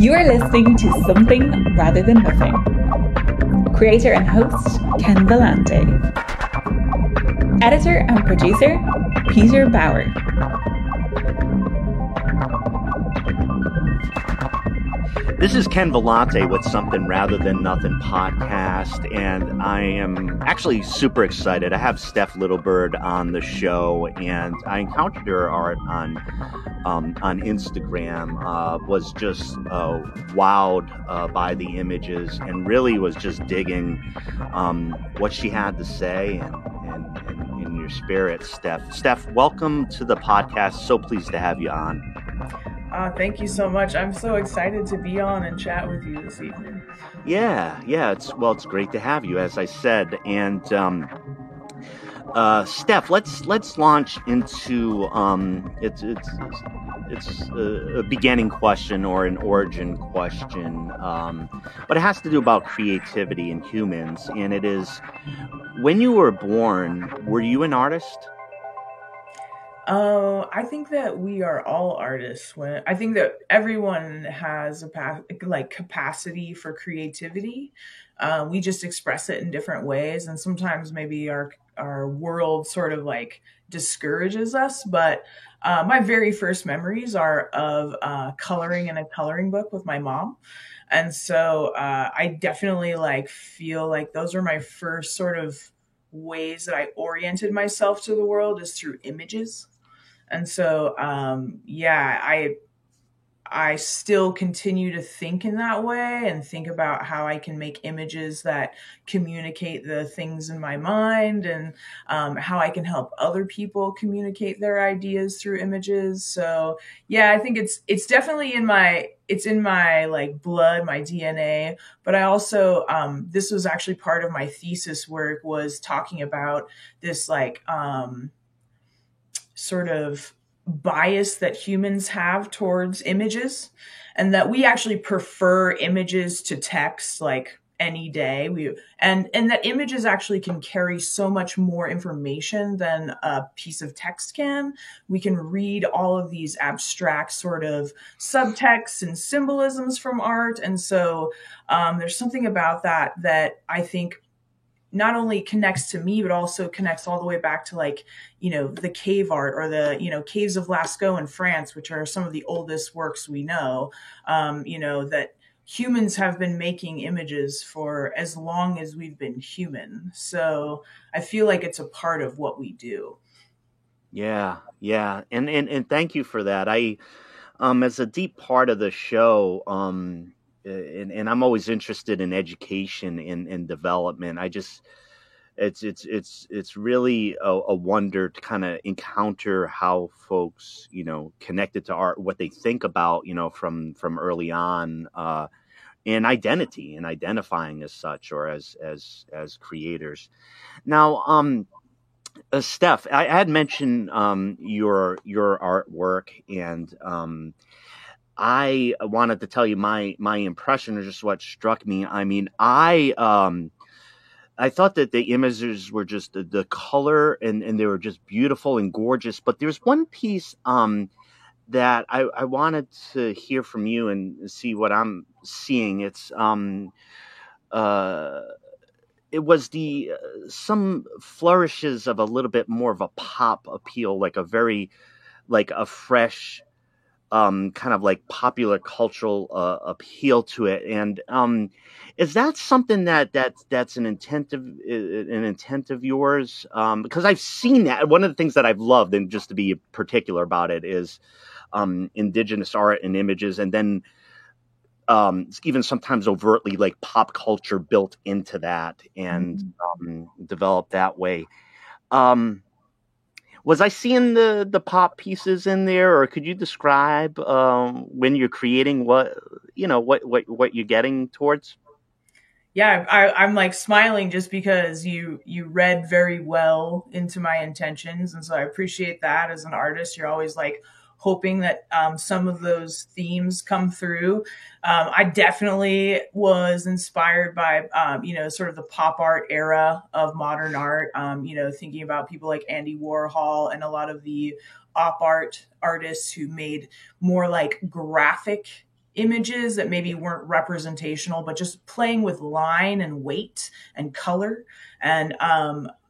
You are listening to Something Rather Than Nothing. Creator and host, Ken Vellante. Editor and producer, Peter Bauer. This is Ken Vellante with Something Rather Than Nothing podcast, and I am actually super excited. I have Steph Littlebird on the show, and I encountered her art on Instagram. Was just wowed by the images, and really was just digging what she had to say and in your spirit, Steph. Steph, welcome to the podcast. So pleased to have you on. Thank you so much. I'm so excited to be on and chat with you this evening. Yeah. It's great to have you, as I said. And Steph, let's launch into it's a beginning question or an origin question, but it has to do about creativity in humans. And it is, when you were born, were you an artist? I think that we are all artists. I think that everyone has a capacity for creativity. We just express it in different ways, and sometimes maybe our world sort of like discourages us. But my very first memories are of coloring in a coloring book with my mom. And so I definitely feel like those are my first sort of ways that I oriented myself to the world, is through images. And so, I still continue to think in that way and think about how I can make images that communicate the things in my mind, and how I can help other people communicate their ideas through images. So yeah, I think it's definitely in my like blood, my DNA. But I also, this was actually part of my thesis work, was talking about this sort of bias that humans have towards images, and that we actually prefer images to text like any day. And that images actually can carry so much more information than a piece of text can. We can read all of these abstract sort of subtexts and symbolisms from art. And so there's something about that I think not only connects to me, but also connects all the way back to the cave art, or the, caves of Lascaux in France, which are some of the oldest works we know, that humans have been making images for as long as we've been human. So I feel like it's a part of what we do. Yeah. And thank you for that. I, as a deep part of the show, and I'm always interested in education and development. It's really a wonder to kind of encounter how folks, connected to art, what they think about, from early on, and identity and identifying as such, or as creators. Now, Steph, I had mentioned your artwork, and I wanted to tell you my impression, or just what struck me. I mean, I thought that the images were just the color, and they were just beautiful and gorgeous. But there's one piece that I wanted to hear from you and see what I'm seeing. It's it was some flourishes of a little bit more of a pop appeal, like a fresh, kind of like popular cultural appeal to it. And is that something that's an intent of yours? Because I've seen that. One of the things that I've loved, and just to be particular about it, is indigenous art and images, and then even sometimes overtly like pop culture built into that, and developed that way. Was I seeing the pop pieces in there, or could you describe when you're creating what you're getting towards? Yeah, I'm like smiling just because you read very well into my intentions, and so I appreciate that. As an artist, you're always like hoping that some of those themes come through. I definitely was inspired by, sort of the pop art era of modern art, thinking about people like Andy Warhol and a lot of the op art artists who made more like graphic images that maybe weren't representational, but just playing with line and weight and color. And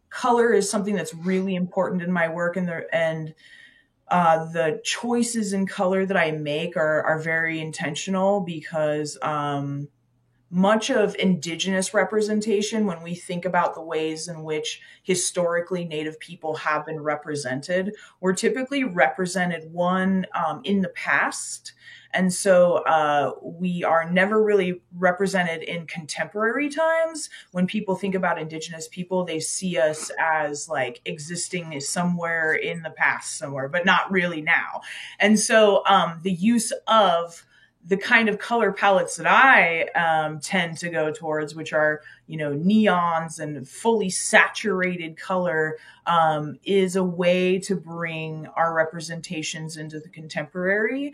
color is something that's really important in my work, and the choices in color that I make are very intentional, because much of Indigenous representation, when we think about the ways in which historically Native people have been represented, we're typically represented in the past. And so we are never really represented in contemporary times. When people think about Indigenous people, they see us as like existing somewhere in the past somewhere, but not really now. And so the use of the kind of color palettes that I tend to go towards, which are, neons and fully saturated color, is a way to bring our representations into the contemporary,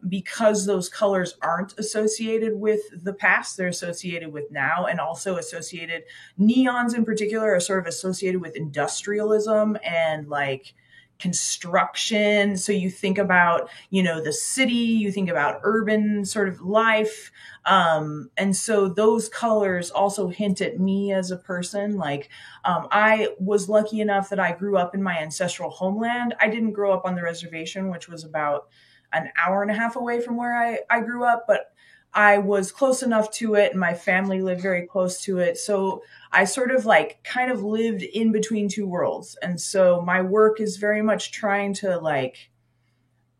because those colors aren't associated with the past, they're associated with now, and also neons in particular are sort of associated with industrialism and like construction. So you think about, the city, you think about urban sort of life. And so those colors also hint at me as a person. Like, I was lucky enough that I grew up in my ancestral homeland. I didn't grow up on the reservation, which was about an hour and a half away from where I grew up, but I was close enough to it and my family lived very close to it. So I sort of kind of lived in between two worlds. And so my work is very much trying to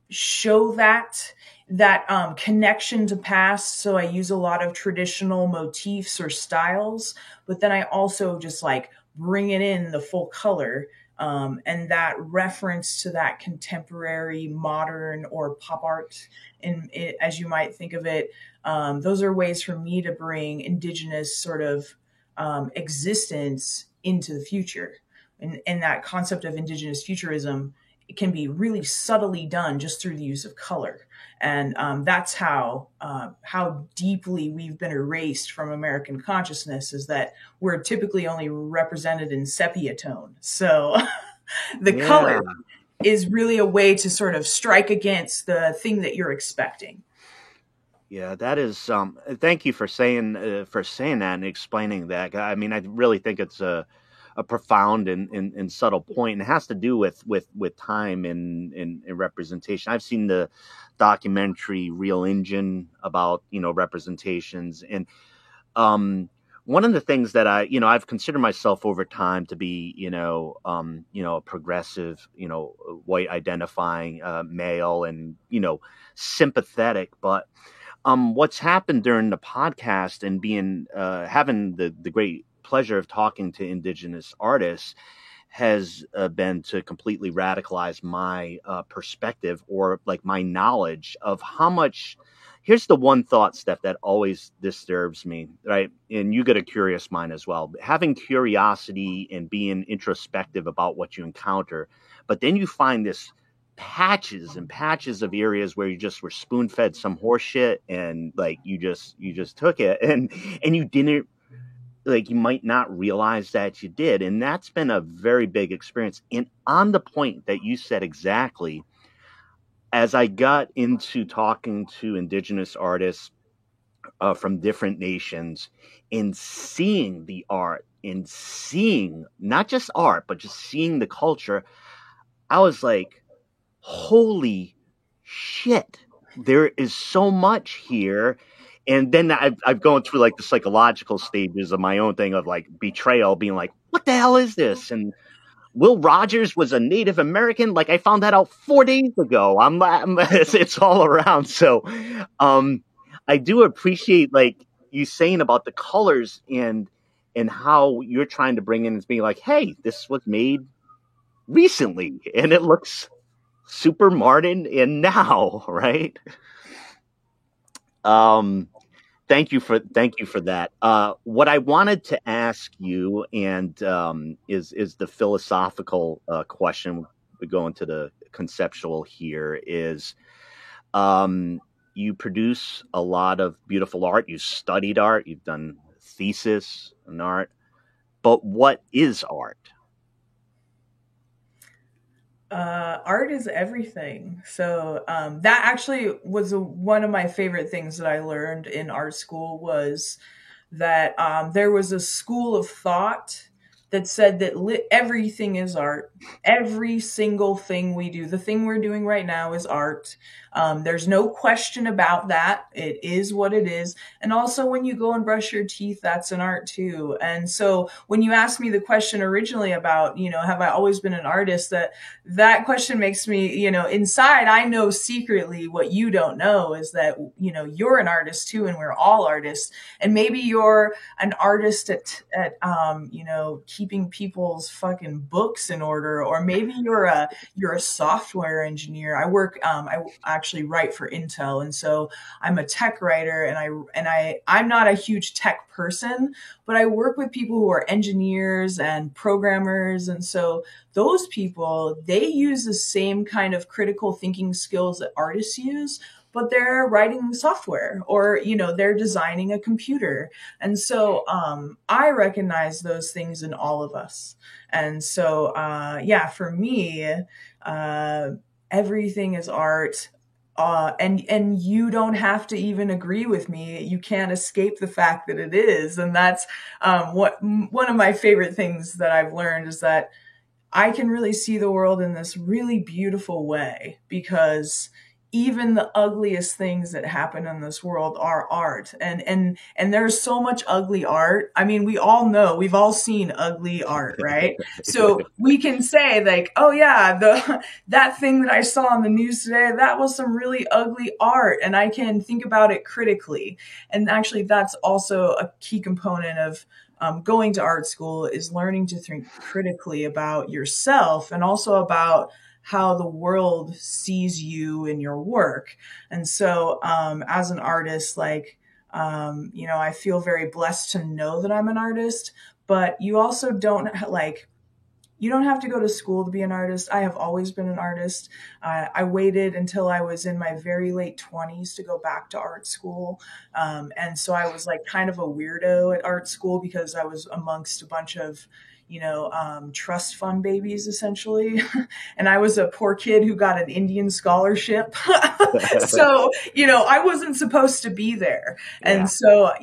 show that connection to past. So I use a lot of traditional motifs or styles, but then I also just bring it in the full color. And that reference to that contemporary, modern, or pop art, as you might think of it, those are ways for me to bring Indigenous sort of existence into the future. And that concept of Indigenous futurism, it can be really subtly done just through the use of color. And that's how deeply we've been erased from American consciousness, is that we're typically only represented in sepia tone. So the color is really a way to sort of strike against the thing that you're expecting. Yeah, that is. Thank you for saying that and explaining that. I mean, I really think it's a profound and subtle point, and it has to do with time and representation. I've seen the documentary Real Engine about representations, and one of the things that I've considered myself over time to be a progressive white identifying male, and sympathetic, but what's happened during the podcast and being having the great pleasure of talking to Indigenous artists has been to completely radicalize my perspective, or my knowledge of how much. Here's the one thought, Steph, that always disturbs me, right? And you get a curious mind as well. Having curiosity and being introspective about what you encounter, but then you find this patches and patches of areas where you just were spoon fed some horse shit, and you just took it, and you didn't. You might not realize that you did. And that's been a very big experience. And on the point that you said exactly, as I got into talking to Indigenous artists from different nations and seeing the art, and seeing not just art, but just seeing the culture, I was like, holy shit, there is so much here. And then I've gone through the psychological stages of my own thing of betrayal, being like, what the hell is this? And Will Rogers was a Native American. I found that out 4 days ago. It's all around. So, I do appreciate you saying about the colors and how you're trying to bring in as being hey, this was made recently and it looks super modern and now, right? Thank you for that. What I wanted to ask you, and is the philosophical question. We go into the conceptual here. Is you produce a lot of beautiful art. You studied art. You've done thesis in art. But what is art? Art is everything. So that actually was one of my favorite things that I learned in art school was that there was a school of thought that said that everything is art. Every single thing we do, the thing we're doing right now is art. There's no question about that. It is what it is. And also, when you go and brush your teeth, that's an art too. And so, when you asked me the question originally about, have I always been an artist, that question makes me, inside, I know secretly what you don't know is that, you're an artist too, and we're all artists. And maybe you're an artist at keeping people's fucking books in order, or maybe you're a software engineer. I actually write for Intel, and so I'm a tech writer, and I'm not a huge tech person, but I work with people who are engineers and programmers, and so those people, they use the same kind of critical thinking skills that artists use, but they're writing software, or they're designing a computer. And so I recognize those things in all of us. And so for me, everything is art. And you don't have to even agree with me. You can't escape the fact that it is. And that's one of my favorite things that I've learned is that I can really see the world in this really beautiful way, because even the ugliest things that happen in this world are art. And there's so much ugly art. I mean, we all know, we've all seen ugly art, right? So we can say like, oh yeah, that thing that I saw on the news today, that was some really ugly art. And I can think about it critically. And actually that's also a key component of going to art school, is learning to think critically about yourself and also about how the world sees you in your work. And so as an artist, I feel very blessed to know that I'm an artist, but you also you don't have to go to school to be an artist. I have always been an artist. I waited until I was in my very late 20s to go back to art school. And so I was like kind of a weirdo at art school because I was amongst a bunch of, trust fund babies, essentially. And I was a poor kid who got an Indian scholarship. So, I wasn't supposed to be there. And so,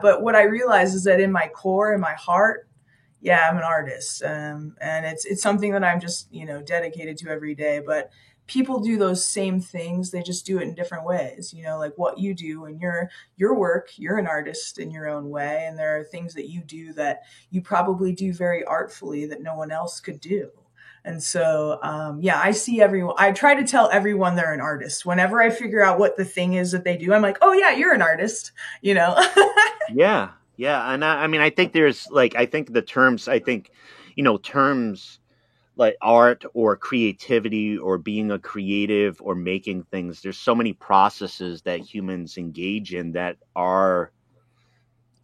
but what I realized is that in my core, in my heart, I'm an artist. And it's something that I'm just, dedicated to every day. But people do those same things. They just do it in different ways, like what you do in your work. You're an artist in your own way. And there are things that you do that you probably do very artfully that no one else could do. And so, I see everyone. I try to tell everyone they're an artist. Whenever I figure out what the thing is that they do, I'm like, oh yeah, you're an artist, Yeah. Yeah. And I mean, I think there's terms like art or creativity or being a creative or making things. There's so many processes that humans engage in that are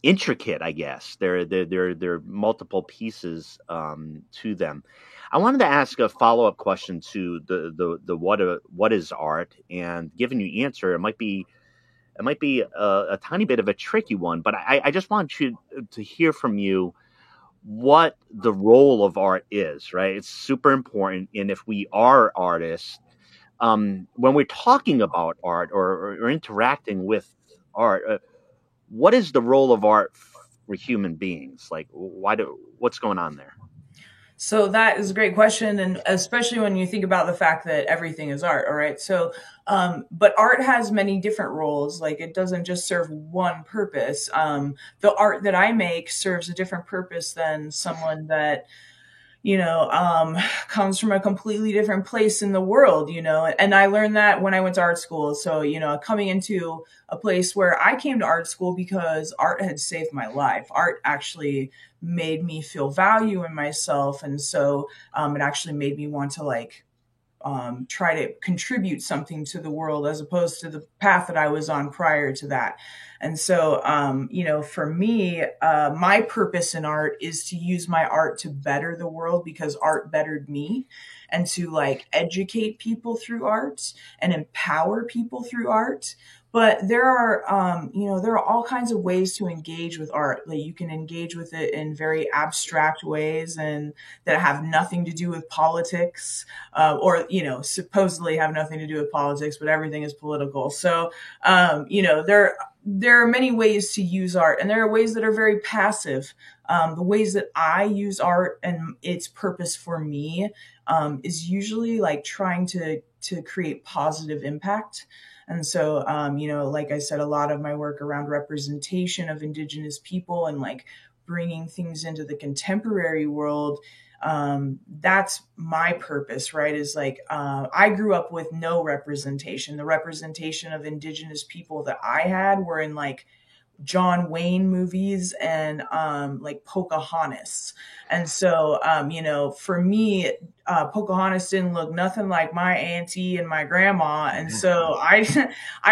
intricate, I guess. There are multiple pieces to them. I wanted to ask a follow-up question to the what is art, and given you answer, it might be a tiny bit of a tricky one, but I just want you to hear from you what the role of art is, right? It's super important. And if we are artists, when we're talking about art or interacting with art, what is the role of art for human beings? Like, what's going on there? So that is a great question. And especially when you think about the fact that everything is art. All right. So, but art has many different roles. Like it doesn't just serve one purpose. The art that I make serves a different purpose than someone that, comes from a completely different place in the world, and I learned that when I went to art school. So, coming into a place where I came to art school because art had saved my life. Art actually made me feel value in myself. And so, it actually made me want to try to contribute something to the world as opposed to the path that I was on prior to that. And so, for me, my purpose in art is to use my art to better the world because art bettered me, and to educate people through art and empower people through art. But there are, there are all kinds of ways to engage with art. Like you can engage with it in very abstract ways and that have nothing to do with politics, or supposedly have nothing to do with politics, but everything is political. So, there are many ways to use art, and there are ways that are very passive. The ways that I use art and its purpose for me is usually like trying to create positive impact. And so, like I said, a lot of my work around representation of Indigenous people and like bringing things into the contemporary world, that's my purpose, right? Is like, I grew up with no representation. The representation of Indigenous people that I had were in like John Wayne movies and like Pocahontas. And so, for me, Pocahontas didn't look nothing like my auntie and my grandma. And so I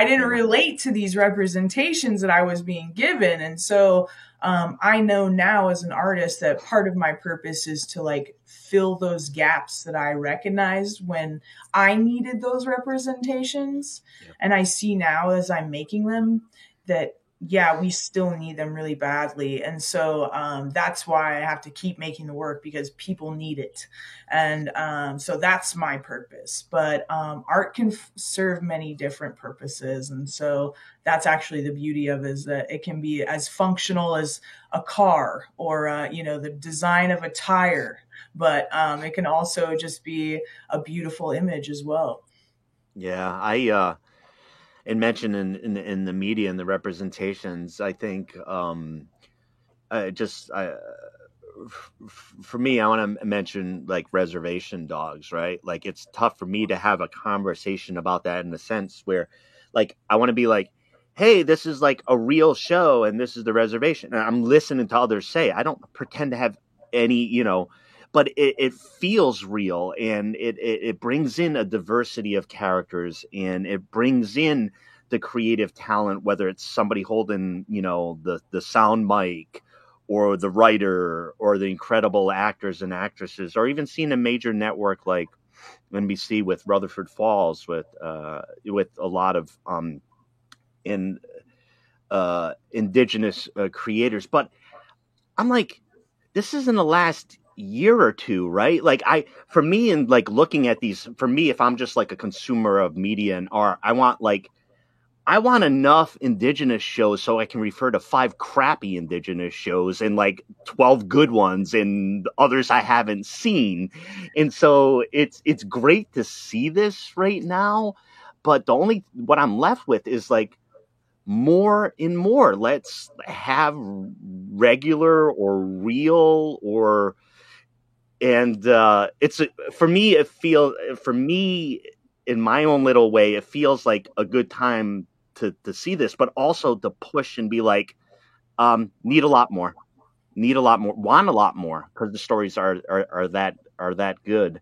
didn't relate to these representations that I was being given. And so I know now as an artist that part of my purpose is to like fill those gaps that I recognized when I needed those representations. Yeah. And I see now as I'm making them that, yeah, we still need them really badly. And so that's why I have to keep making the work, because people need it. And so that's my purpose. But art can serve many different purposes. And so that's actually the beauty of it, is that it can be as functional as a car or, the design of a tire. But it can also just be a beautiful image as well. Yeah, and mentioned in the media and the representations, I think for me, I want to mention like reservation dogs, right? Like it's tough for me to have a conversation about that in the sense where like I want to be like, hey, this is like a real show and this is the reservation. And I'm listening to others say, I don't pretend to have any, but it feels real, and it brings in a diversity of characters, and it brings in the creative talent, whether it's somebody holding, the sound mic or the writer or the incredible actors and actresses, or even seeing a major network like NBC with Rutherford Falls with a lot of indigenous creators. But I'm like, this isn't the last year or two, right? Like for me, and like looking at these, for me, if I'm just like a consumer of media and art, I want enough indigenous shows so I can refer to 5 crappy indigenous shows and like 12 good ones and others I haven't seen. And so it's great to see this right now, but what I'm left with is like more and more. Let's have regular or real it's for me in my own little way, it feels like a good time to see this, but also to push and be like, need a lot more, want a lot more, because the stories are that good.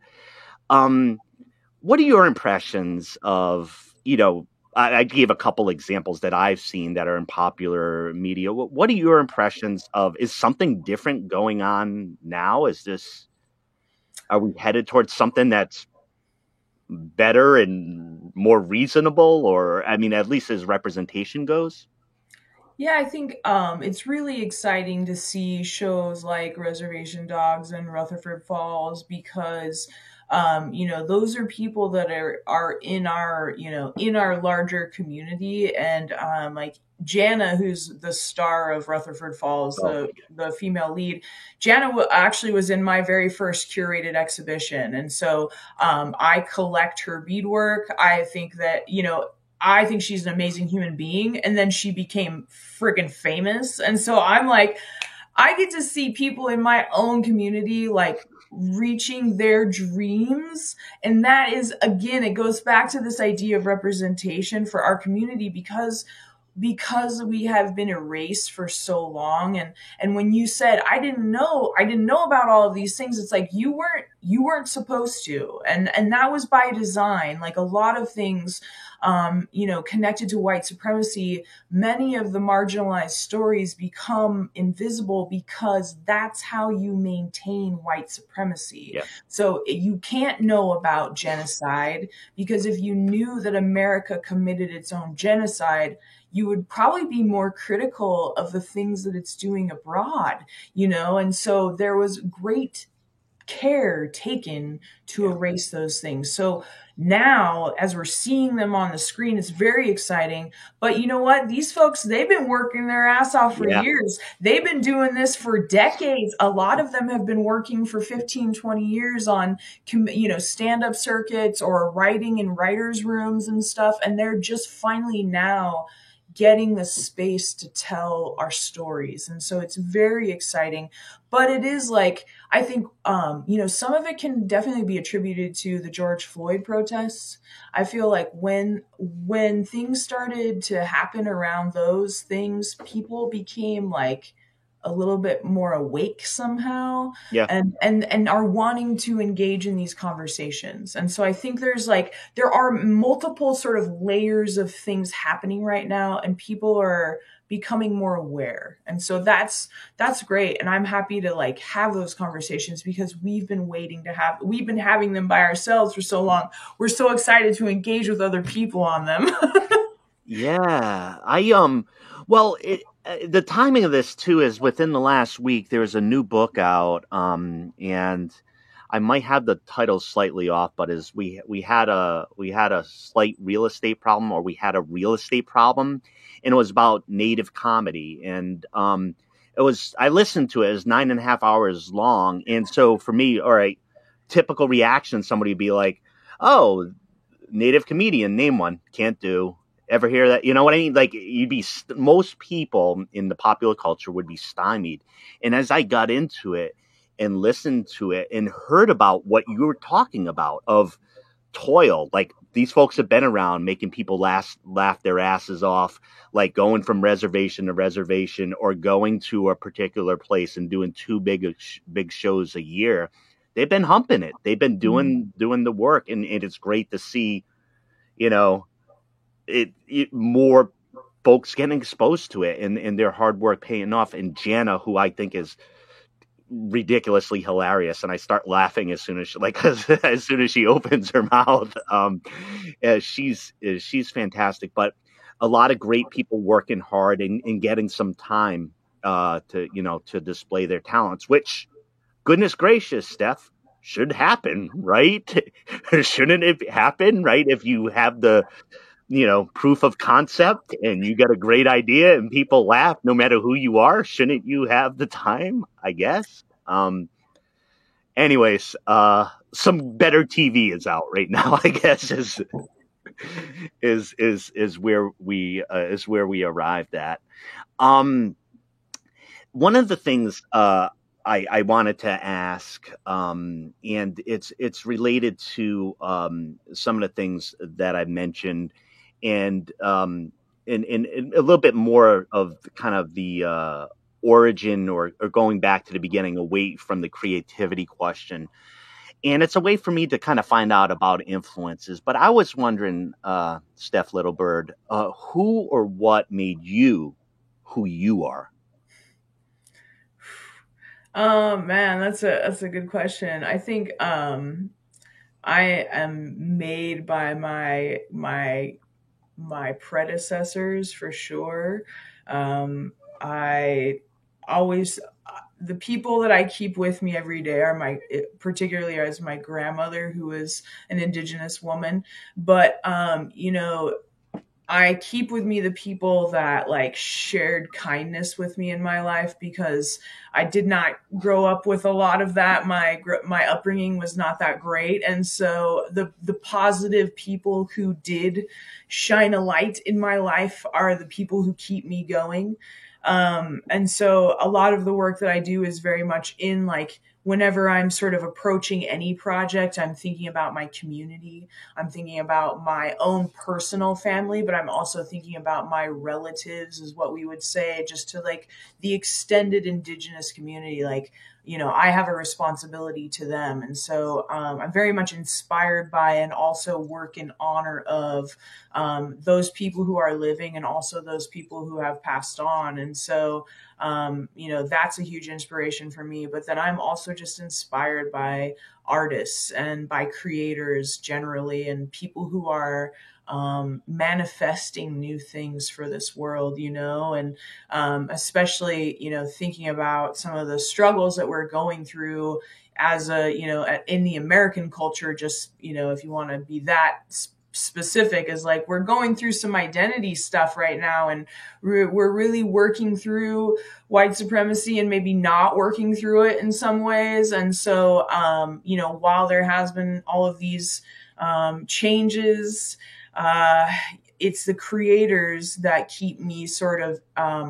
What are your impressions of, I gave a couple examples that I've seen that are in popular media. What are your impressions of, is something different going on now? Are we headed towards something that's better and more reasonable, or at least as representation goes? Yeah, I think it's really exciting to see shows like Reservation Dogs and Rutherford Falls, because those are people that are in our in our larger community. And like Jana, who's the star of Rutherford Falls, the female lead, Jana actually was in my very first curated exhibition. And so I collect her beadwork. I think that, I think she's an amazing human being. And then she became freaking famous. And so I'm like, I get to see people in my own community like reaching their dreams. And that is, again, it goes back to this idea of representation for our community, because we have been erased for so long. And when you said, I didn't know about all of these things, it's like you you weren't supposed to. And that was by design. Like a lot of things, connected to white supremacy, many of the marginalized stories become invisible because that's how you maintain white supremacy. Yeah. So you can't know about genocide, because if you knew that America committed its own genocide, you would probably be more critical of the things that it's doing abroad, and so there was great care taken to erase those things. So now, as we're seeing them on the screen, it's very exciting. But you know what? These folks, they've been working their ass off for years. They've been doing this for decades. A lot of them have been working for 15, 20 years on, stand-up circuits or writing in writers' rooms and stuff. And they're just finally now getting the space to tell our stories. And so it's very exciting. But it is like, I think, some of it can definitely be attributed to the George Floyd protests. I feel like when things started to happen around those things, people became like a little bit more awake somehow, and are wanting to engage in these conversations. And so I think there are multiple sort of layers of things happening right now, and people are becoming more aware. And so that's great. And I'm happy to like have those conversations, because we've been having them by ourselves for so long. We're so excited to engage with other people on them. Yeah. The timing of this too is within the last week. There's a new book out, and I might have the title slightly off, but we had a slight real estate problem, or we had a real estate problem, and it was about Native comedy, and I listened to it. It was 9.5 hours long, and so for me, all right, typical reaction, somebody would be like, "Oh, Native comedian, name one." Can't do. Ever hear that? You know what I mean? Like most people in the popular culture would be stymied. And as I got into it and listened to it and heard about what you were talking about of toil, like these folks have been around making people laugh their asses off, like going from reservation to reservation, or going to a particular place and doing two big shows a year. They've been humping it. They've been doing the work. And it's great to see, more folks getting exposed to it, and their hard work paying off. And Jana, who I think is ridiculously hilarious, and I start laughing as soon as she opens her mouth. She's fantastic. But a lot of great people working hard and getting some time to display their talents, which, goodness gracious, Steph, should happen, right? Shouldn't it happen, right? If you have the proof of concept and you get a great idea and people laugh, no matter who you are, shouldn't you have the time, I guess? Anyways, some better TV is out right now, I guess, is where we arrived at. One of the things, I wanted to ask, and it's related to, some of the things that I mentioned, and a little bit more of kind of the origin, or going back to the beginning, away from the creativity question. And it's a way for me to kind of find out about influences. But I was wondering, Steph Littlebird, who or what made you who you are? Man, that's a good question. I think I am made by my predecessors, for sure. I always, the people that I keep with me every day are particularly as my grandmother, who is an Indigenous woman. But I keep with me the people that like shared kindness with me in my life, because I did not grow up with a lot of that. My upbringing was not that great. And so the positive people who did shine a light in my life are the people who keep me going. And so a lot of the work that I do is very much in like, whenever I'm sort of approaching any project, I'm thinking about my community. I'm thinking about my own personal family, but I'm also thinking about my relatives, is what we would say, just to like the extended Indigenous community. Like, I have a responsibility to them. And so I'm very much inspired by and also work in honor of those people who are living and also those people who have passed on. And so, that's a huge inspiration for me. But then I'm also just inspired by artists and by creators generally, and people who are manifesting new things for this world, and especially, thinking about some of the struggles that we're going through as in the American culture, just, if you want to be that specific, is like we're going through some identity stuff right now, and we're really working through white supremacy and maybe not working through it in some ways. And so, while there has been all of these changes, it's the creators that keep me sort of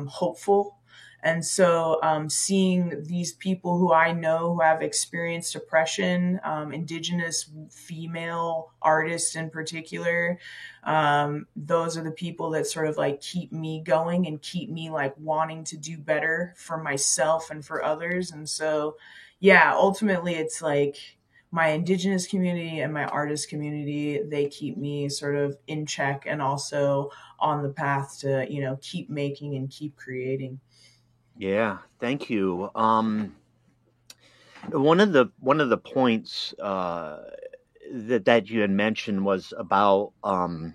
hopeful. And so seeing these people who I know who have experienced oppression, Indigenous female artists in particular, those are the people that sort of like keep me going and keep me like wanting to do better for myself and for others. And so, yeah, ultimately it's like my Indigenous community and my artist community, they keep me sort of in check and also on the path to, keep making and keep creating. Yeah, thank you. One of the points that you had mentioned was about some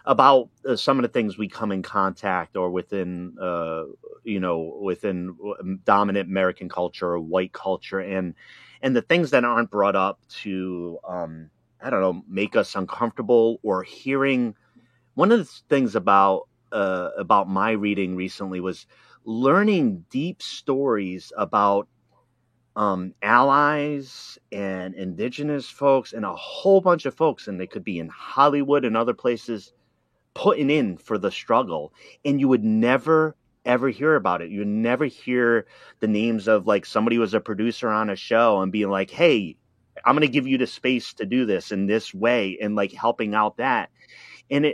of the things we come in contact or within dominant American culture or white culture, and the things that aren't brought up to I don't know, make us uncomfortable, or hearing. One of the things about my reading recently was learning deep stories about allies and Indigenous folks and a whole bunch of folks, and they could be in Hollywood and other places, putting in for the struggle, and you would never ever hear about it. You would never hear the names of, like, somebody was a producer on a show and being like, hey, I'm going to give you the space to do this in this way, and like helping out that. And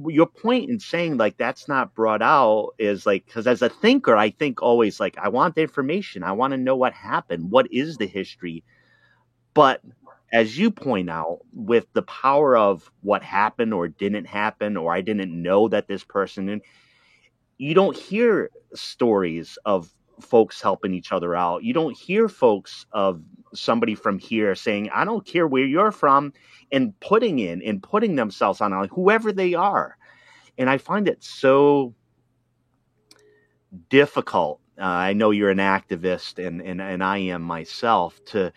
your point in saying like that's not brought out is like, because as a thinker, I think always like, I want the information. I want to know what happened. What is the history? But as you point out, with the power of what happened or didn't happen, or I didn't know that this person, you don't hear stories of folks helping each other out. You don't hear folks of somebody from here saying, I don't care where you're from, and putting themselves on whoever they are. And I find it so difficult. I know you're an activist, and I am myself, to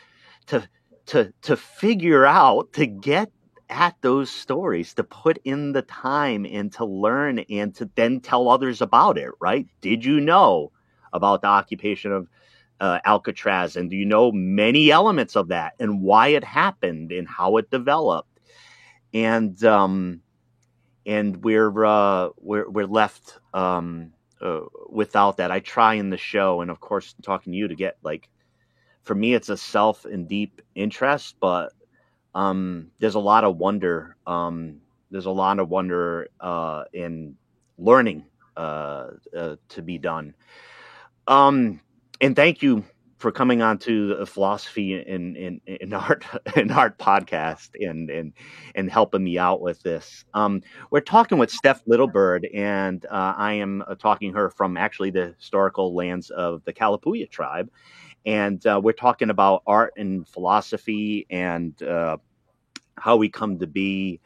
figure out, to get at those stories, to put in the time and to learn and to then tell others about it, right? Did you know about the occupation of Alcatraz? And do you know many elements of that and why it happened and how it developed? And we're left without that. I try in the show, and of course talking to you, to get, like, for me it's a self and deep interest, but there's a lot of wonder. There's a lot of wonder in learning to be done. And thank you for coming on to the Philosophy in Art podcast and helping me out with this. We're talking with Steph Littlebird, and I am talking her from actually the historical lands of the Kalapuya tribe. And we're talking about art and philosophy and how we come to be.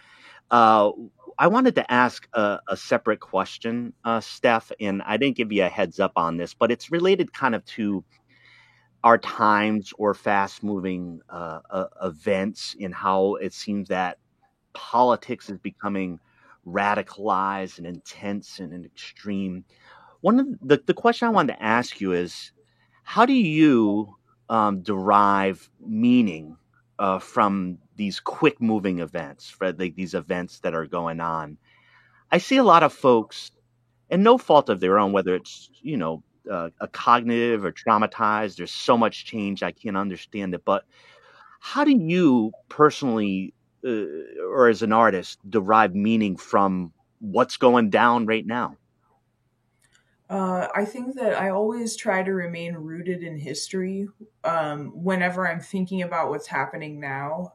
I wanted to ask a separate question, Steph, and I didn't give you a heads up on this, but it's related kind of to our times or fast-moving events, in how it seems that politics is becoming radicalized and intense and extreme. One of the question I wanted to ask you is, how do you derive meaning from these quick moving events, for like these events that are going on? I see a lot of folks, and no fault of their own, whether it's, a cognitive or traumatized, there's so much change, I can't understand it. But how do you personally, or as an artist, derive meaning from what's going down right now? I think that I always try to remain rooted in history whenever I'm thinking about what's happening now,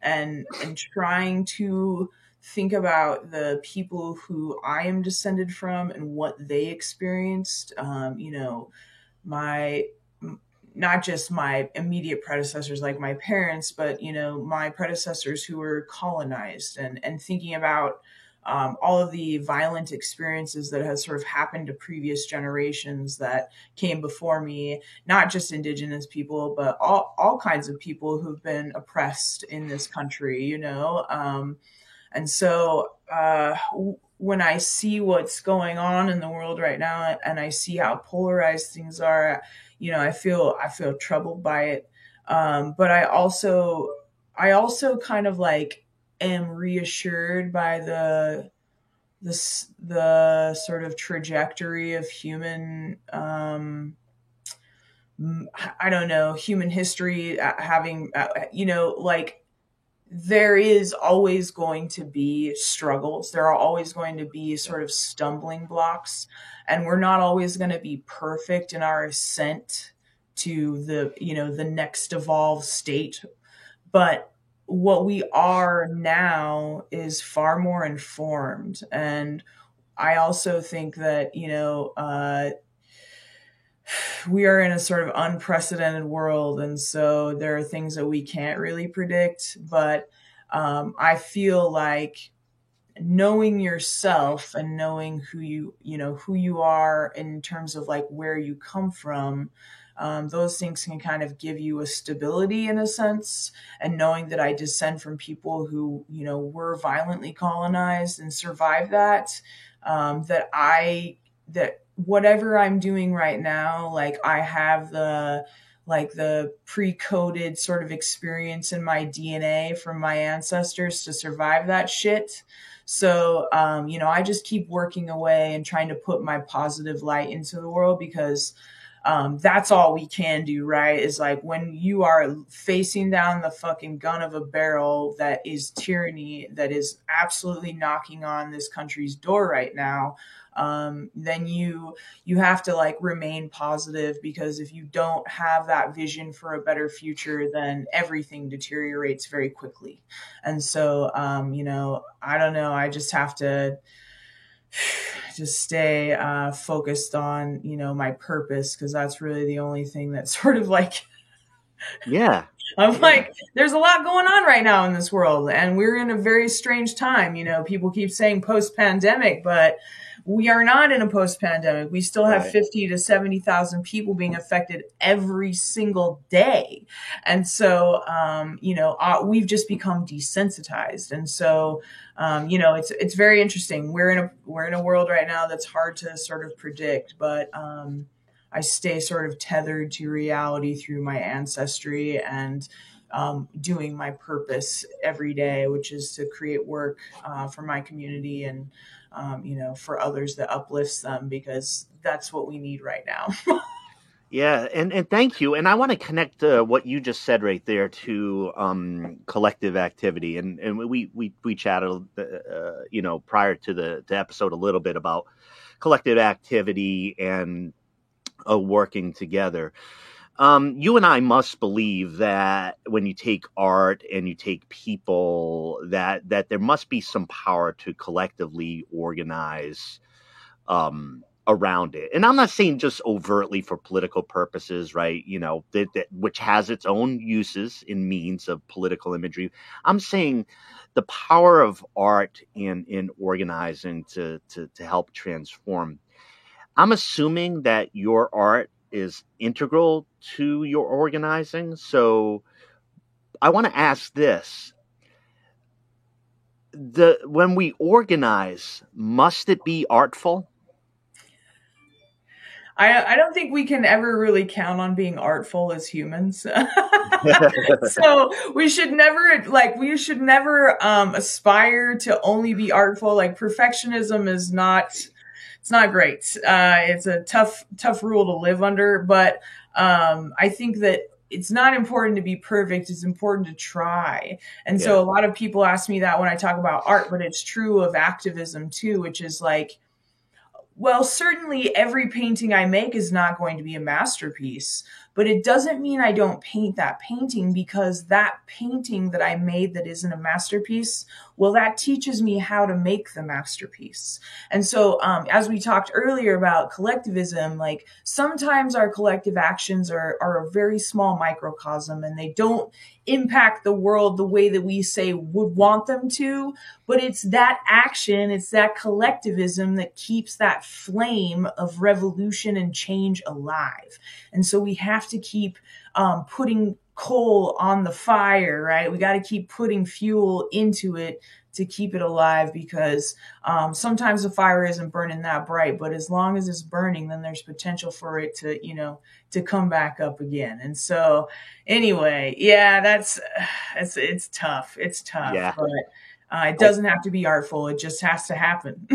and trying to think about the people who I am descended from and what they experienced. My not just my immediate predecessors like my parents, but my predecessors who were colonized, and thinking about all of the violent experiences that has sort of happened to previous generations that came before me, not just indigenous people, but all kinds of people who've been oppressed in this country, and so when I see what's going on in the world right now, and I see how polarized things are, I feel troubled by it. But I also kind of like am reassured by the sort of trajectory of human, I don't know, human history, having, like, there is always going to be struggles. There are always going to be sort of stumbling blocks, and we're not always going to be perfect in our ascent to the next evolved state. But what we are now is far more informed. And I also think that, we are in a sort of unprecedented world. And so there are things that we can't really predict, but I feel like knowing yourself and knowing who you are in terms of like where you come from, those things can kind of give you a stability in a sense. And knowing that I descend from people who, were violently colonized and survived that, that whatever I'm doing right now, like I have the pre-coded sort of experience in my DNA from my ancestors to survive that shit. So, I just keep working away and trying to put my positive light into the world, because that's all we can do, right? Is like when you are facing down the fucking gun of a barrel that is tyranny, that is absolutely knocking on this country's door right now, then you have to like remain positive, because if you don't have that vision for a better future, then everything deteriorates very quickly. And so, I don't know, I just have to just stay focused on, my purpose, because that's really the only thing that's sort of like, I'm like, there's a lot going on right now in this world, and we're in a very strange time. People keep saying post-pandemic, but we are not in a post-pandemic. We still have 50 to 70,000 people being affected every single day. And so, we've just become desensitized. And so, it's very interesting. We're in a world right now that's hard to sort of predict, but, I stay sort of tethered to reality through my ancestry and doing my purpose every day, which is to create work for my community and, for others that uplifts them, because that's what we need right now. Yeah, and thank you. And I want to connect what you just said right there to collective activity. And we chatted, prior to the episode a little bit about collective activity and working together. You and I must believe that when you take art and you take people, that there must be some power to collectively organize around it. And I'm not saying just overtly for political purposes, right? That which has its own uses in means of political imagery. I'm saying the power of art in organizing to help transform. I'm assuming that your art is integral to your organizing. So I want to ask this. When we organize, must it be artful? I don't think we can ever really count on being artful as humans. So we should never aspire to only be artful. Like perfectionism is not, it's not great. It's a tough rule to live under, but I think that it's not important to be perfect. It's important to try. And so a lot of people ask me that when I talk about art, but it's true of activism too, which is like, Well, certainly every painting I make is not going to be a masterpiece, but it doesn't mean I don't paint that painting, because that painting that I made that isn't a masterpiece, well, that teaches me how to make the masterpiece. And so, as we talked earlier about collectivism, like sometimes our collective actions are a very small microcosm, and they don't impact the world the way that we say would want them to, but it's that action, it's that collectivism that keeps that flame of revolution and change alive. And so we have to keep putting coal on the fire, right? We got to keep putting fuel into it to keep it alive, because sometimes the fire isn't burning that bright, but as long as it's burning, then there's potential for it to, to come back up again. And so anyway, yeah, it's tough. It's tough, Yeah. but it doesn't have to be artful. It just has to happen.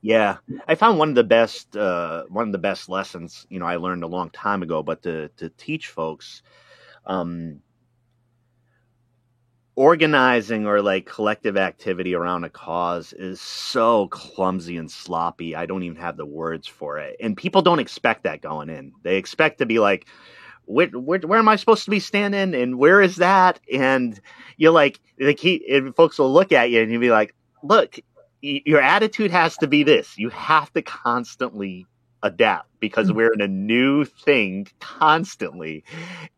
Yeah, I found one of the best lessons, I learned a long time ago, but to teach folks, organizing or like collective activity around a cause is so clumsy and sloppy. I don't even have the words for it. And people don't expect that going in. They expect to be like, where am I supposed to be standing? And where is that? And you're like, and folks will look at you and you'll be like, look, your attitude has to be this. You have to constantly adapt, because we're in a new thing constantly.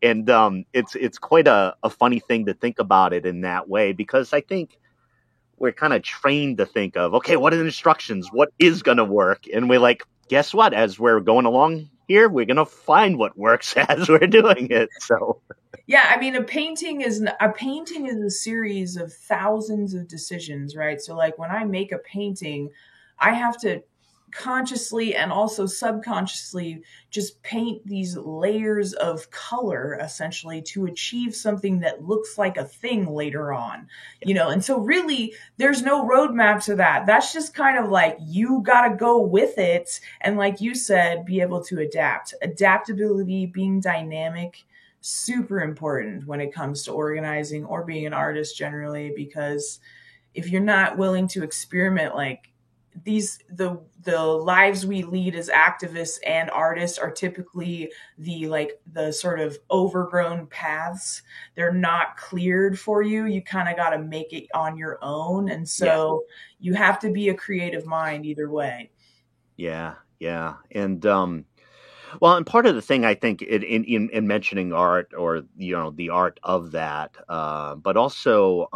And it's quite a funny thing to think about it in that way, because I think we're kind of trained to think of, okay, what are the instructions? What is going to work? And we're like, guess what? As we're going along here, we're going to find what works as we're doing it. So yeah, I mean, a painting is a series of thousands of decisions, right? So like when I make a painting, I have to consciously and also subconsciously just paint these layers of color essentially to achieve something that looks like a thing later on, and so really there's no roadmap to that. That's just kind of like, you got to go with it. And like you said, be able to adapt. Adaptability, being dynamic, super important when it comes to organizing or being an artist generally, because if you're not willing to experiment, like the lives we lead as activists and artists are typically the sort of overgrown paths. They're not cleared for you. You kind of got to make it on your own. And so you have to be a creative mind either way. Yeah. And well, and part of the thing, I think, in mentioning art, or the art of that, but also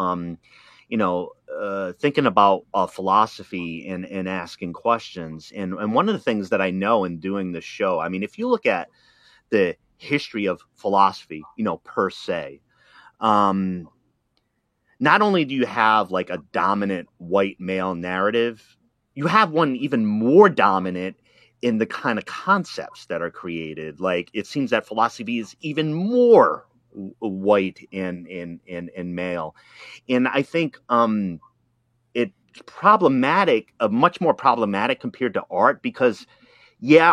thinking about philosophy and asking questions. And one of the things that I know in doing this show, I mean, if you look at the history of philosophy, per se, not only do you have like a dominant white male narrative, you have one even more dominant in the kind of concepts that are created. Like, it seems that philosophy is even more white and male. And I think it's problematic, much more problematic compared to art, because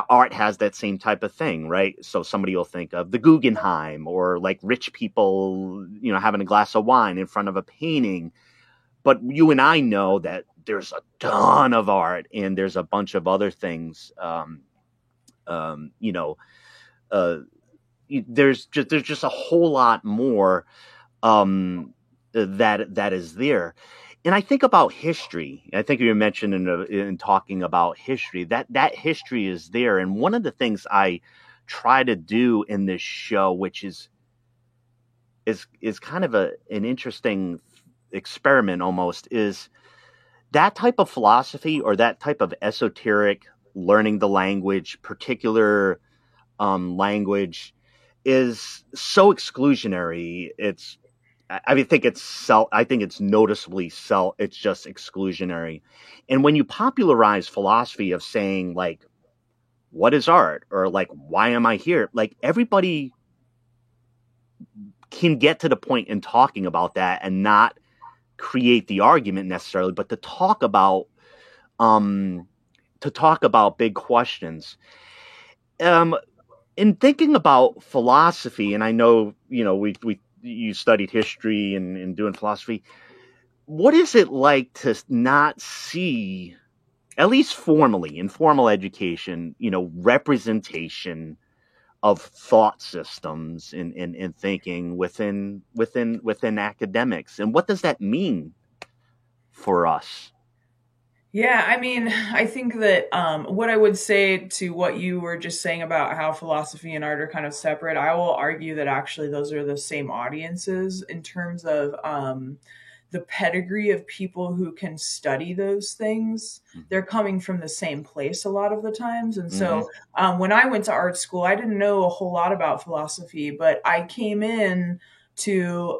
art has that same type of thing, right? So somebody will think of the Guggenheim, or like rich people, having a glass of wine in front of a painting. But you and I know that there's a ton of art, and there's a bunch of other things. There's just a whole lot more that is there. And I think about history. I think you mentioned in talking about history, that history is there. And one of the things I try to do in this show, which is kind of an interesting experiment almost, is that type of philosophy, or that type of esoteric learning the language, particular language, is so exclusionary. I think it's noticeably it's just exclusionary. And when you popularize philosophy of saying like, what is art? Or like, why am I here? Like, everybody can get to the point in talking about that and not create the argument necessarily, but to talk about big questions. In thinking about philosophy, and I know, you studied history and doing philosophy, what is it like to not see at least formally, in formal education, representation of thought systems in thinking within academics. And what does that mean for us? Yeah, I mean, I think that what I would say to what you were just saying about how philosophy and art are kind of separate, I will argue that actually those are the same audiences in terms of the pedigree of people who can study those things. They're coming from the same place a lot of the times. And so when I went to art school, I didn't know a whole lot about philosophy, but I came in to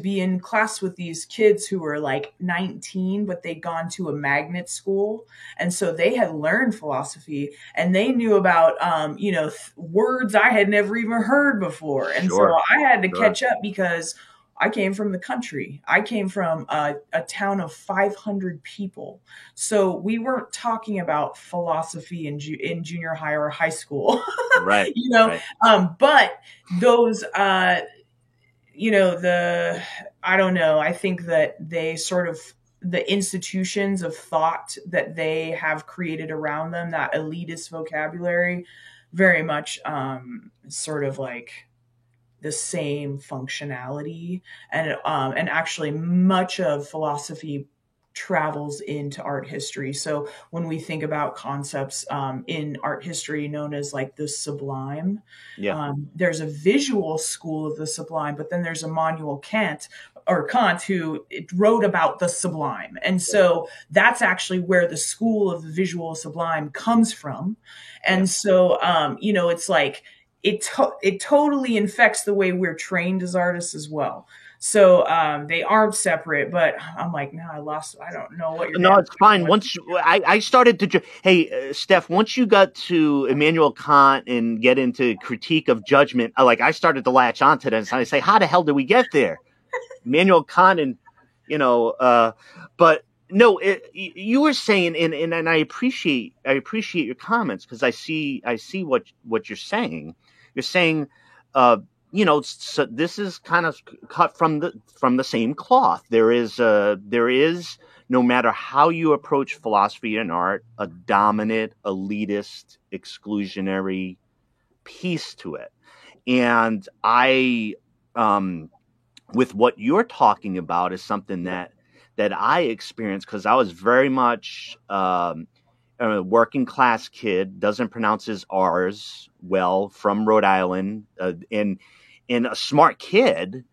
be in class with these kids who were like 19, but they'd gone to a magnet school. And so they had learned philosophy and they knew about, words I had never even heard before. And so I had to catch up because I came from the country. I came from a town of 500 people. So we weren't talking about philosophy in junior high or high school, right? But those, I don't know. I think that they sort of, the institutions of thought that they have created around them, that elitist vocabulary, very much sort of like the same functionality. And actually much of philosophy travels into art history. So when we think about concepts in art history known as like the sublime, there's a visual school of the sublime, but then there's Immanuel Kant who wrote about the sublime. And so that's actually where the school of the visual sublime comes from. And so, it's like, it totally infects the way we're trained as artists as well. So they aren't separate, but I'm like, no, I don't know what you're. No, it's fine. Once I started to, hey, Steph, once you got to Immanuel Kant and get into critique of judgment, I started to latch onto this. And I say, how the hell did we get there? Immanuel Kant and, but no, you were saying, and I appreciate your comments because I see what you're saying. You're saying, so this is kind of cut from the same cloth. There is no matter how you approach philosophy and art, a dominant, elitist, exclusionary piece to it. And I, with what you're talking about, is something that I experienced because I was very much a working class kid, doesn't pronounce his R's well, from Rhode Island, and a smart kid,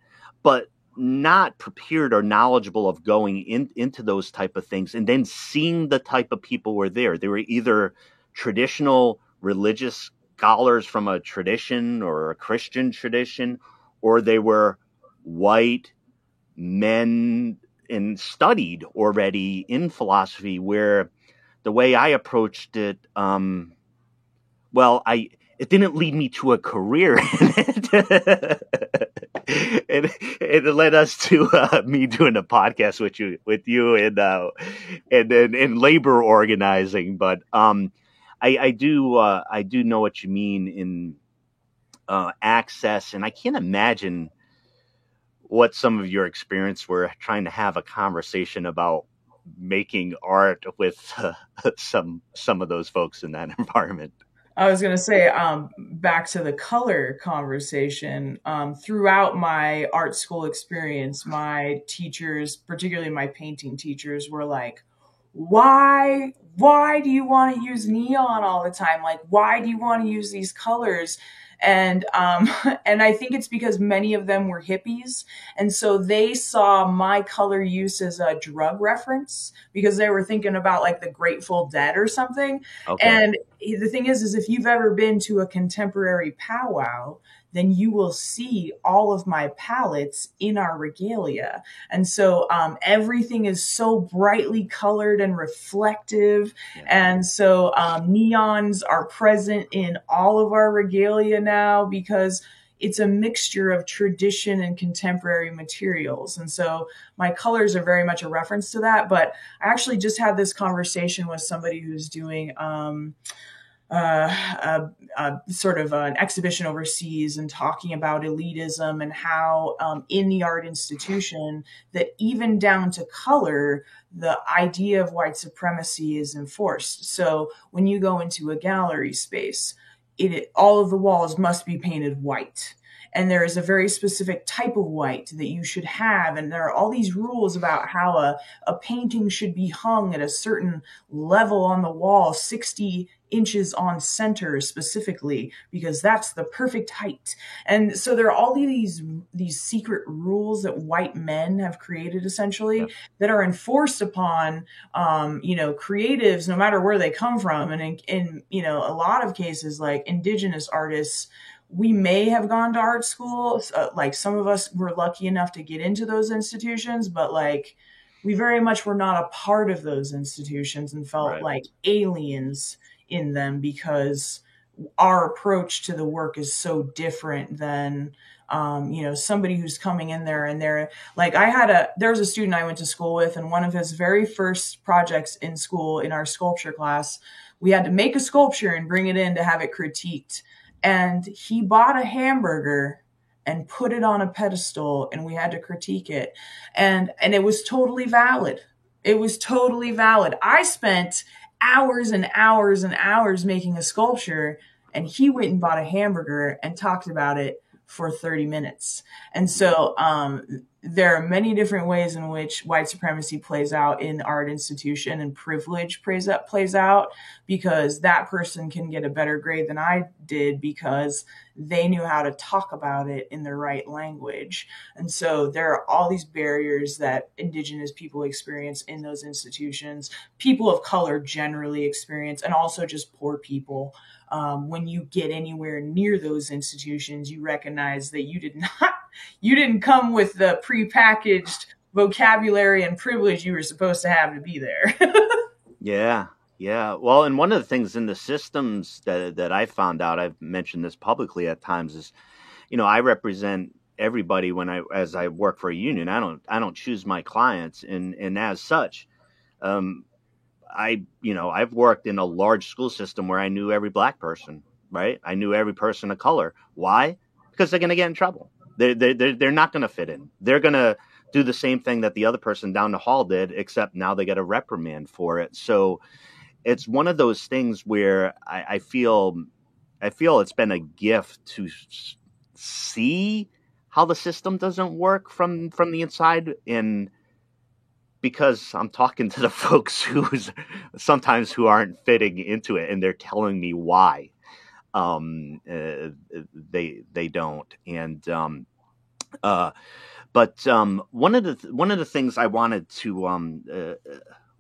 but not prepared or knowledgeable of going into those type of things, and then seeing the type of people were there. They were either traditional religious scholars from a tradition or a Christian tradition, or they were white men and studied already in philosophy, where the way I approached it, it didn't lead me to a career in it. It led us to me doing a podcast with you and labor organizing. But I do know what you mean in access, and I can't imagine what some of your experience were trying to have a conversation about making art with some of those folks in that environment. I was going to say, back to the color conversation, throughout my art school experience, my teachers, particularly my painting teachers, were like, why do you want to use neon all the time? Like, why do you want to use these colors? And I think it's because many of them were hippies. And so they saw my color use as a drug reference because they were thinking about like the Grateful Dead or something. Okay. And the thing is if you've ever been to a contemporary powwow, then you will see all of my palettes in our regalia. And so everything is so brightly colored and reflective. Yeah. And so neons are present in all of our regalia now because it's a mixture of tradition and contemporary materials. And so my colors are very much a reference to that. But I actually just had this conversation with somebody who's doing sort of an exhibition overseas and talking about elitism and how in the art institution that even down to color, the idea of white supremacy is enforced. So when you go into a gallery space, all of the walls must be painted white. And there is a very specific type of white that you should have. And there are all these rules about how a painting should be hung at a certain level on the wall, 60 inches on center specifically, because that's the perfect height. And so there are all these secret rules that white men have created essentially that are enforced upon, creatives, no matter where they come from. And in a lot of cases, like indigenous artists, we may have gone to art school. Like some of us were lucky enough to get into those institutions, but like we very much were not a part of those institutions and felt like aliens in them because our approach to the work is so different than somebody who's coming in there and they're like, there was a student I went to school with, and one of his very first projects in school, in our sculpture class, we had to make a sculpture and bring it in to have it critiqued. And he bought a hamburger and put it on a pedestal, and we had to critique it. And it was totally valid. It was totally valid. I spent hours and hours and hours making a sculpture, and he went and bought a hamburger and talked about it for 30 minutes. And so there are many different ways in which white supremacy plays out in art institution, and privilege plays out because that person can get a better grade than I did because they knew how to talk about it in the right language. And so there are all these barriers that indigenous people experience in those institutions, people of color generally experience, and also just poor people. When you get anywhere near those institutions, you recognize that you didn't come with the prepackaged vocabulary and privilege you were supposed to have to be there. Yeah. Well, and one of the things in the systems that I found out, I've mentioned this publicly at times, is, I represent everybody as I work for a union. I don't choose my clients, and as such, I've worked in a large school system where I knew every black person, right? I knew every person of color. Why? Because they're going to get in trouble. They're not going to fit in. They're going to do the same thing that the other person down the hall did, except now they get a reprimand for it. So it's one of those things where I feel it's been a gift to see how the system doesn't work from the inside, and because I'm talking to the folks who aren't fitting into it, and they're telling me why they don't. And but one of the things I wanted to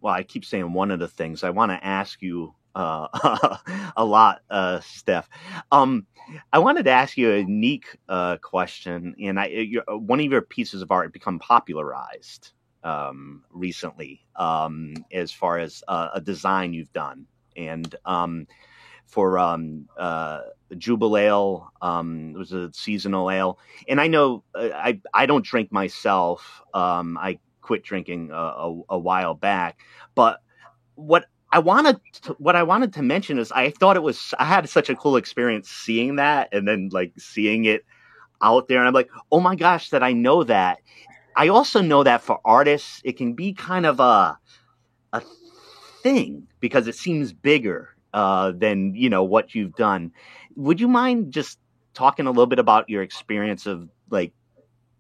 I keep saying one of the things I want to ask you a lot, Steph. I wanted to ask you a unique question, and one of your pieces of art become popularized recently, as far as a design you've done, and for Jubal Ale, it was a seasonal ale, and I know I don't drink myself. I quit drinking a while back, but what I wanted to mention is I had such a cool experience seeing that, and then like seeing it out there, and I'm like, oh my gosh, that I know that. I also know that for artists, it can be kind of a thing because it seems bigger than what you've done. Would you mind just talking a little bit about your experience of like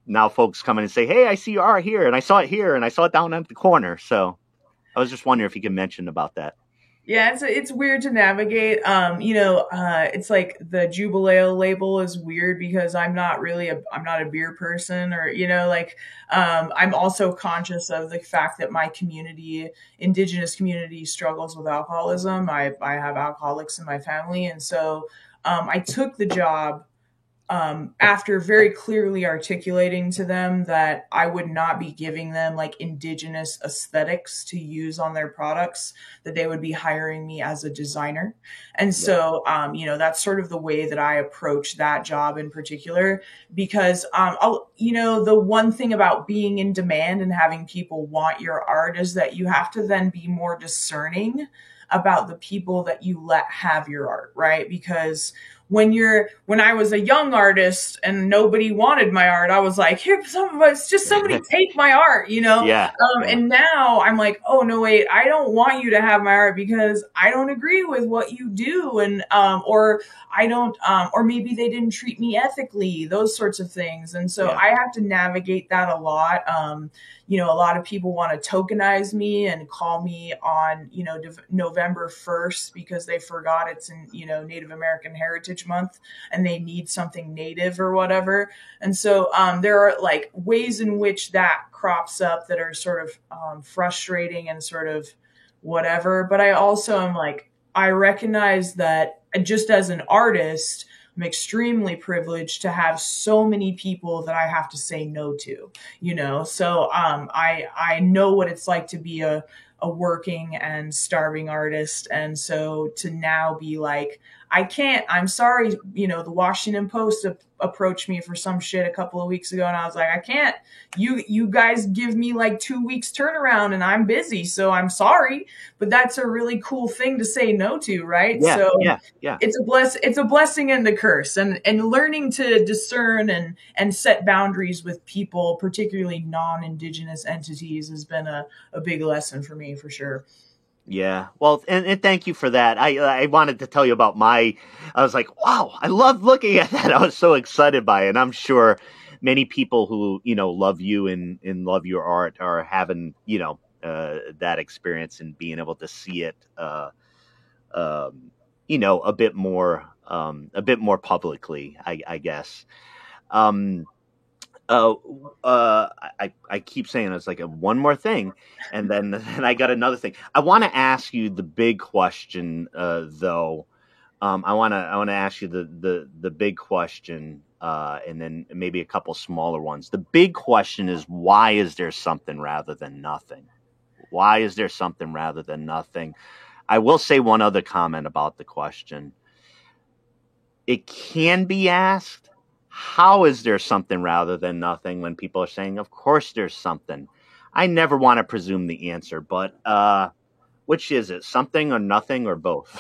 now folks come in and say, "Hey, I see your art here, and I saw it here, and I saw it down at the corner." So I was just wondering if you could mention about that. Yeah, it's weird to navigate. It's like the Jubal Ale label is weird because I'm not a beer person, or I'm also conscious of the fact that my indigenous community, struggles with alcoholism. I have alcoholics in my family, and so I took the job after very clearly articulating to them that I would not be giving them like indigenous aesthetics to use on their products, that they would be hiring me as a designer. And so, that's sort of the way that I approach that job in particular, because, the one thing about being in demand and having people want your art is that you have to then be more discerning about the people that you let have your art, right? Because when I was a young artist and nobody wanted my art, I was like, here, it's just somebody take my art, Yeah. And now I'm like, oh no, wait, I don't want you to have my art because I don't agree with what you do. And, or I don't, or maybe they didn't treat me ethically, those sorts of things. And so I have to navigate that a lot. A lot of people want to tokenize me and call me on, November 1st because they forgot it's in, Native American Heritage Month and they need something native or whatever. And so there are like ways in which that crops up that are sort of frustrating and sort of whatever. But I also am like, I recognize that just as an artist, I'm extremely privileged to have so many people that I have to say no to, So I know what it's like to be a working and starving artist. And so to now be like, I'm sorry, the Washington Post approached me for some shit a couple of weeks ago. And I was like, I can't, you guys give me like 2 weeks turnaround and I'm busy. So I'm sorry, but that's a really cool thing to say no to. Right. Yeah, so yeah. It's a blessing and a curse, and learning to discern and set boundaries with people, particularly non-Indigenous entities, has been a big lesson for me for sure. Yeah. Well, and thank you for that. I wanted to tell you about I was like, wow, I love looking at that. I was so excited by it. And I'm sure many people who, love you and love your art are having, that experience and being able to see it, a bit more publicly, I guess. I keep saying it's like one more thing, and then I got another thing. I want to ask you the big question, though. I want to ask you the big question, and then maybe a couple smaller ones. The big question is, why is there something rather than nothing? Why is there something rather than nothing? I will say one other comment about the question. It can be asked, how is there something rather than nothing, when people are saying, of course there's something? I never want to presume the answer, but which is it? Something or nothing or both?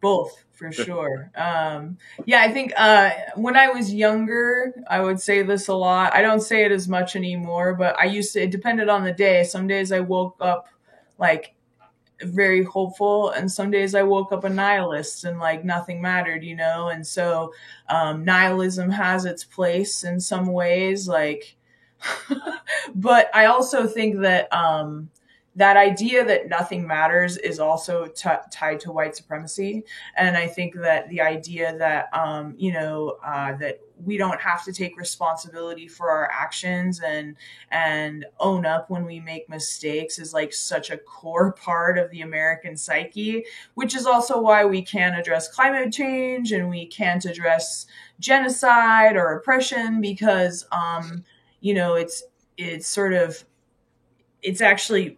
Both, for sure. I think when I was younger, I would say this a lot. I don't say it as much anymore, but it depended on the day. Some days I woke up like very hopeful, and some days I woke up a nihilist and like nothing mattered, and so nihilism has its place in some ways, like but I also think that that idea that nothing matters is also tied to white supremacy. And I think that the idea that that we don't have to take responsibility for our actions and own up when we make mistakes is like such a core part of the American psyche, which is also why we can't address climate change and we can't address genocide or oppression, because it's actually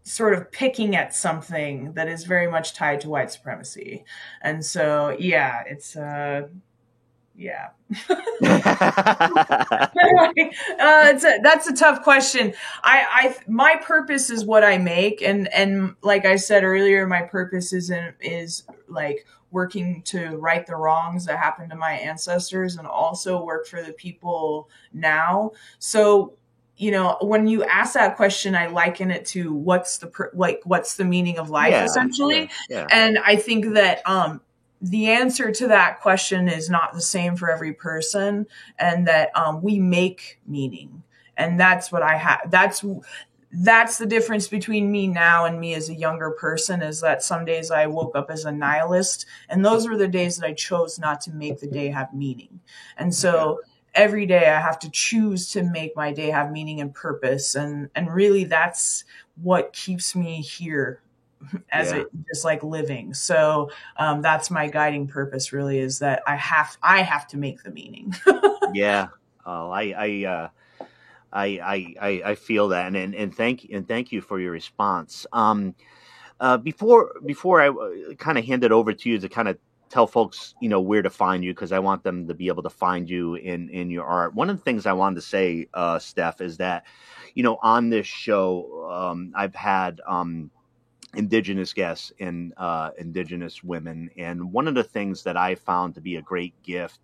sort of picking at something that is very much tied to white supremacy. And so it's that's a tough question. My purpose is what I make, and like I said earlier, my purpose is like working to right the wrongs that happened to my ancestors and also work for the people now. So when you ask that question, I liken it to what's the meaning of life, essentially. Yeah. And I think that the answer to that question is not the same for every person, and that we make meaning. And that's what I have. That's the difference between me now and me as a younger person, is that some days I woke up as a nihilist, and those were the days that I chose not to make the day have meaning. And so every day I have to choose to make my day have meaning and purpose. And really that's what keeps me here as Yeah. it just like living. So that's my guiding purpose really, is that I have to make the meaning. Yeah. Oh, I feel that, and thank you for your response. Before I kind of hand it over to you to kind of tell folks, where to find you, because I want them to be able to find you in your art. One of the things I wanted to say, Steph, is that, on this show, I've had indigenous guests and indigenous women, and one of the things that I found to be a great gift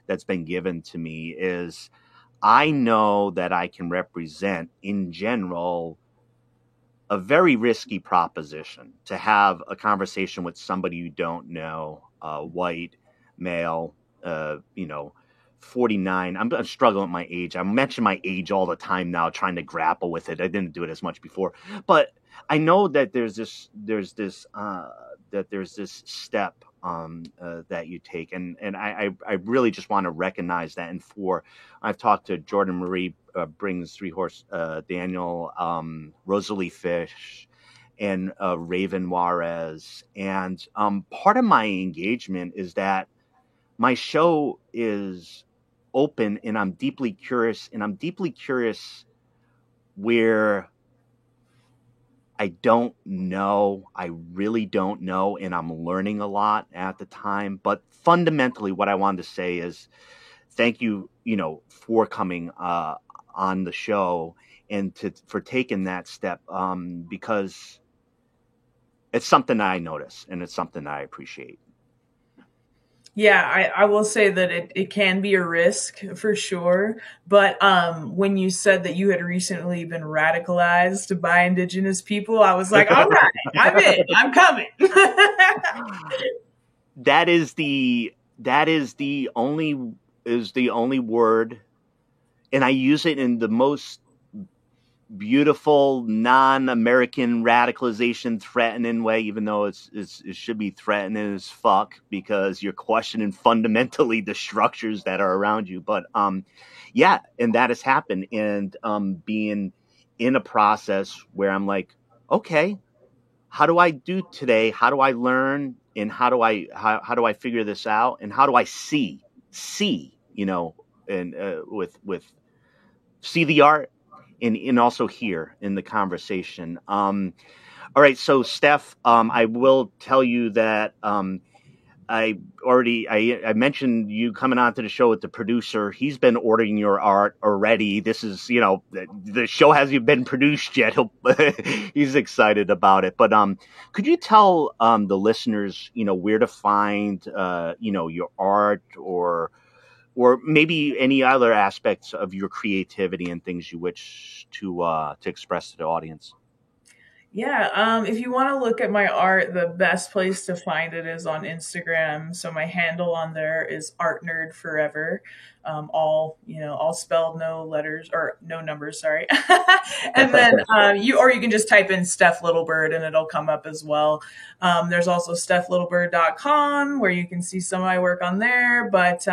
that's been given to me is I know that I can represent, in general, a very risky proposition to have a conversation with somebody you don't know, white, male, uh, you know, 49. I'm struggling with my age. I mention my age all the time now, trying to grapple with it. I didn't do it as much before, but I know that there's this step that you take, and I really just want to recognize that. And I've talked to Jordan Marie Brings, Three Horse Daniel, Rosalie Fish, and Raven Juarez. And part of my engagement is that my show is open, and I'm deeply curious, where I don't know. I really don't know, and I'm learning a lot at the time. But fundamentally, what I wanted to say is thank you, for coming on the show, and for taking that step, because it's something that I notice, and it's something that I appreciate. Yeah, I will say that it can be a risk for sure. But when you said that you had recently been radicalized by Indigenous people, I was like, all right, I'm in, I'm coming. That is the only word, and I use it in the most beautiful, non-American radicalization threatening way, even though it should be threatening as fuck, because you're questioning fundamentally the structures that are around you. But yeah, and that has happened, and being in a process where I'm like, okay, how do I do today? How do I learn? And how do I figure this out? And how do I see, and with see the art, and also hear in the conversation. All right, so Steph, I will tell you that I mentioned you coming on to the show with the producer. He's been ordering your art already. This is, the show hasn't been produced yet. He's excited about it. But could you tell the listeners, where to find your art, or maybe any other aspects of your creativity and things you wish to express to the audience? Yeah, if you want to look at my art, the best place to find it is on Instagram. So my handle on there is Art Nerd Forever, all spelled, no letters or no numbers, sorry. And then you can just type in Steph Littlebird and it'll come up as well. There's also StephLittlebird.com where you can see some of my work on there, but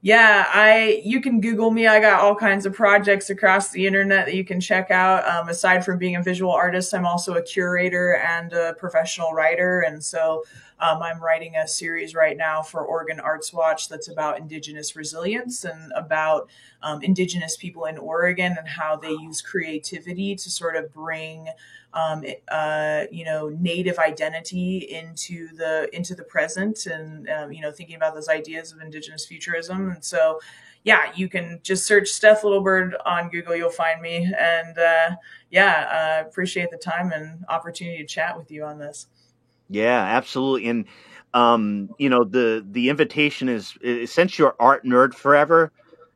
yeah, you can Google me. I got all kinds of projects across the internet that you can check out. Aside from being a visual artist, I'm also a curator and a professional writer. And so I'm writing a series right now for Oregon Arts Watch that's about Indigenous resilience and about Indigenous people in Oregon and how they use creativity to sort of bring native identity into the present, and thinking about those ideas of Indigenous futurism. And so yeah, you can just search Steph Littlebird on Google, you'll find me. And I appreciate the time and opportunity to chat with you on this. Yeah, absolutely. And the invitation is, since you're Art Nerd Forever,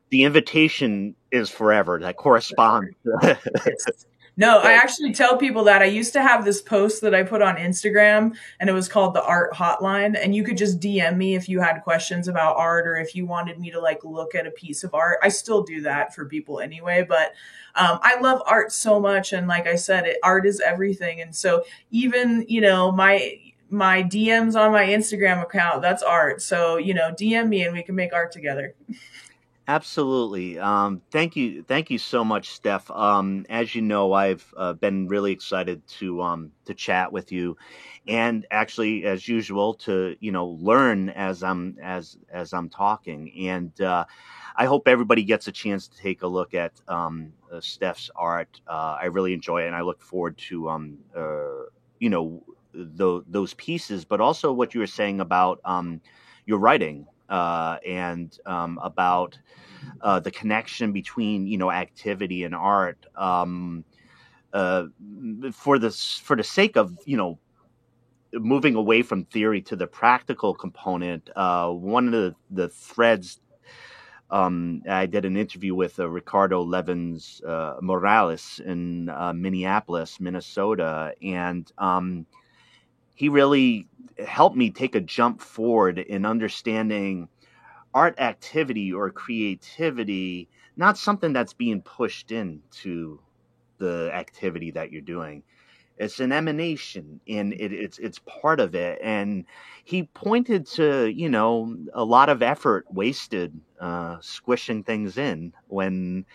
the invitation is forever. That corresponds. No, I actually tell people that I used to have this post that I put on Instagram, and it was called the Art Hotline. And you could just DM me if you had questions about art, or if you wanted me to look at a piece of art. I still do that for people anyway, but I love art so much. And like I said, art is everything. And so even, my DMs on my Instagram account, that's art. So, DM me and we can make art together. Absolutely. Thank you so much, Steph. As you know, I've been really excited to chat with you, and actually, as usual, to learn as I'm talking. And I hope everybody gets a chance to take a look at Steph's art. I really enjoy it, and I look forward to you know those pieces, but also what you were saying about your writing and about the connection between activity and art, uh, for the sake of moving away from theory to the practical component. One of the threads, I did an interview with Ricardo Levins Morales in Minneapolis, Minnesota, and he really helped me take a jump forward in understanding art activity or creativity, not something that's being pushed into the activity that you're doing. It's an emanation, and it's part of it. And he pointed to a lot of effort wasted squishing things in when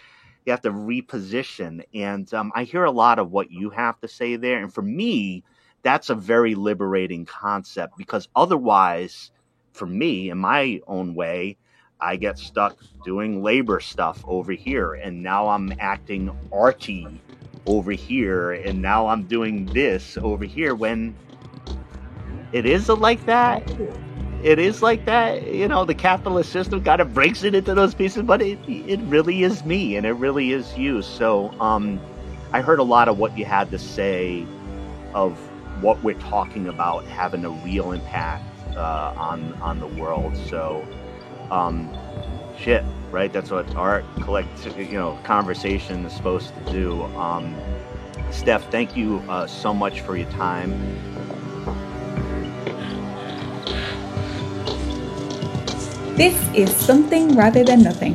you have to reposition. And I hear a lot of what you have to say there, and for me, that's a very liberating concept, because otherwise, for me, in my own way, I get stuck doing labor stuff over here, and now I'm acting arty over here, and now I'm doing this over here, when it is like that. It is like that. The capitalist system kind of breaks it into those pieces, but it really is me, and it really is you. So I heard a lot of what you had to say of what we're talking about having a real impact on the world. So shit, right? That's what art conversation is supposed to do. Steph, thank you so much for your time. This is Something Rather Than Nothing.